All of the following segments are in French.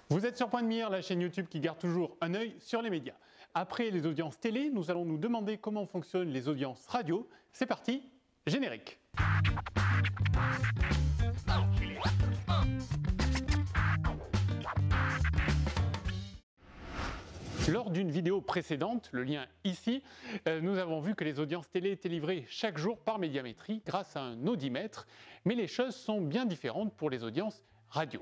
Vous êtes sur Point de Mire, la chaîne YouTube qui garde toujours un œil sur les médias. Après les audiences télé, nous allons nous demander comment fonctionnent les audiences radio. C'est parti, générique. Lors d'une vidéo précédente, le lien ici, nous avons vu que les audiences télé étaient livrées chaque jour par Médiamétrie grâce à un audimètre, mais les choses sont bien différentes pour les audiences radio.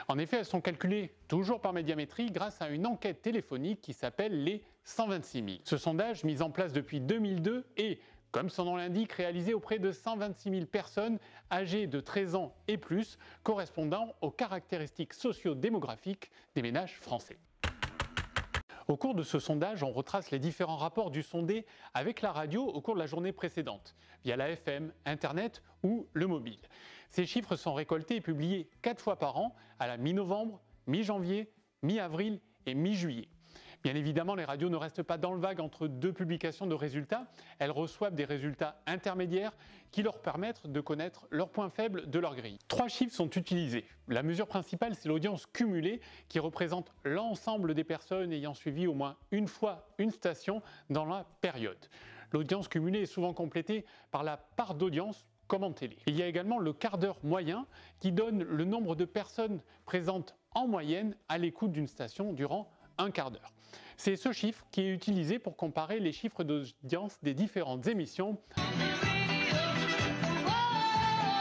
En effet, elles sont calculées toujours par Médiamétrie grâce à une enquête téléphonique qui s'appelle les 126 000. Ce sondage, mis en place depuis 2002, est, comme son nom l'indique, réalisé auprès de 126 000 personnes âgées de 13 ans et plus, correspondant aux caractéristiques socio-démographiques des ménages français. Au cours de ce sondage, on retrace les différents rapports du sondé avec la radio au cours de la journée précédente, via la FM, Internet ou le mobile. Ces chiffres sont récoltés et publiés 4 fois par an, à la mi-novembre, mi-janvier, mi-avril et mi-juillet. Bien évidemment, les radios ne restent pas dans le vague entre deux publications de résultats, elles reçoivent des résultats intermédiaires qui leur permettent de connaître leurs points faibles de leur grille. 3 chiffres sont utilisés. La mesure principale, c'est l'audience cumulée qui représente l'ensemble des personnes ayant suivi au moins une fois une station dans la période. L'audience cumulée est souvent complétée par la part d'audience comme en télé. Il y a également le quart d'heure moyen qui donne le nombre de personnes présentes en moyenne à l'écoute d'une station durant un quart d'heure. C'est ce chiffre qui est utilisé pour comparer les chiffres d'audience des différentes émissions.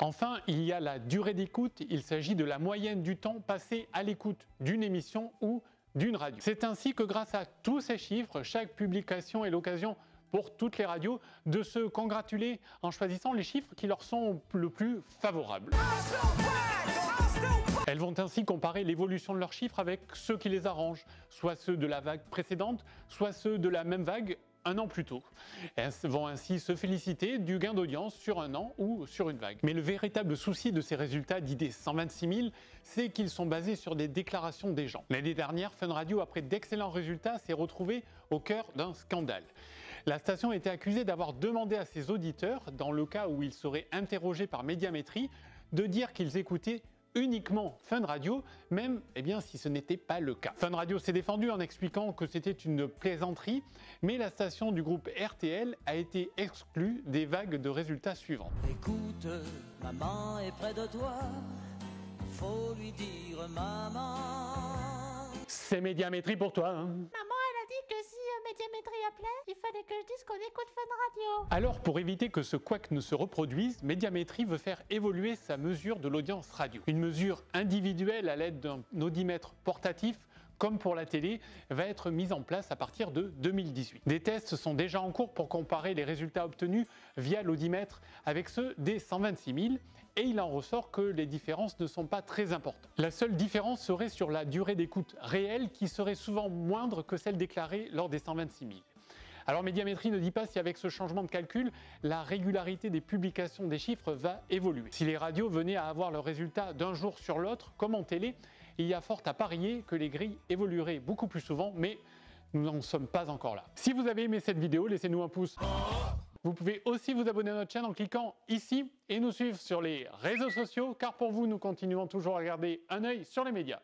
Enfin, il y a la durée d'écoute. Il s'agit de la moyenne du temps passé à l'écoute d'une émission ou d'une radio. C'est ainsi que grâce à tous ces chiffres, chaque publication est l'occasion pour toutes les radios de se congratuler en choisissant les chiffres qui leur sont le plus favorables. Elles vont ainsi comparer l'évolution de leurs chiffres avec ceux qui les arrangent, soit ceux de la vague précédente, soit ceux de la même vague un an plus tôt. Elles vont ainsi se féliciter du gain d'audience sur un an ou sur une vague. Mais le véritable souci de ces résultats dits des 126 000, c'est qu'ils sont basés sur des déclarations des gens. L'année dernière, Fun Radio, après d'excellents résultats, s'est retrouvé au cœur d'un scandale. La station était accusée d'avoir demandé à ses auditeurs, dans le cas où ils seraient interrogés par Médiamétrie, de dire qu'ils écoutaient uniquement Fun Radio, même si ce n'était pas le cas. Fun Radio s'est défendu en expliquant que c'était une plaisanterie, mais la station du groupe RTL a été exclue des vagues de résultats suivantes. Écoute, maman est près de toi, faut lui dire maman. C'est Médiamétrie pour toi, hein. Maman, elle a dit que si Médiamétrie appelait, il fallait que je dise qu'on écoute Fun Radio. Alors, pour éviter que ce couac ne se reproduise, Médiamétrie veut faire évoluer sa mesure de l'audience radio. Une mesure individuelle à l'aide d'un audimètre portatif, comme pour la télé, va être mise en place à partir de 2018. Des tests sont déjà en cours pour comparer les résultats obtenus via l'audimètre avec ceux des 126 000 et il en ressort que les différences ne sont pas très importantes. La seule différence serait sur la durée d'écoute réelle qui serait souvent moindre que celle déclarée lors des 126 000. Alors Médiamétrie ne dit pas si avec ce changement de calcul, la régularité des publications des chiffres va évoluer. Si les radios venaient à avoir leurs résultats d'un jour sur l'autre, comme en télé, il y a fort à parier que les grilles évolueraient beaucoup plus souvent, mais nous n'en sommes pas encore là. Si vous avez aimé cette vidéo, laissez-nous un pouce. Vous pouvez aussi vous abonner à notre chaîne en cliquant ici et nous suivre sur les réseaux sociaux, car pour vous, nous continuons toujours à garder un œil sur les médias.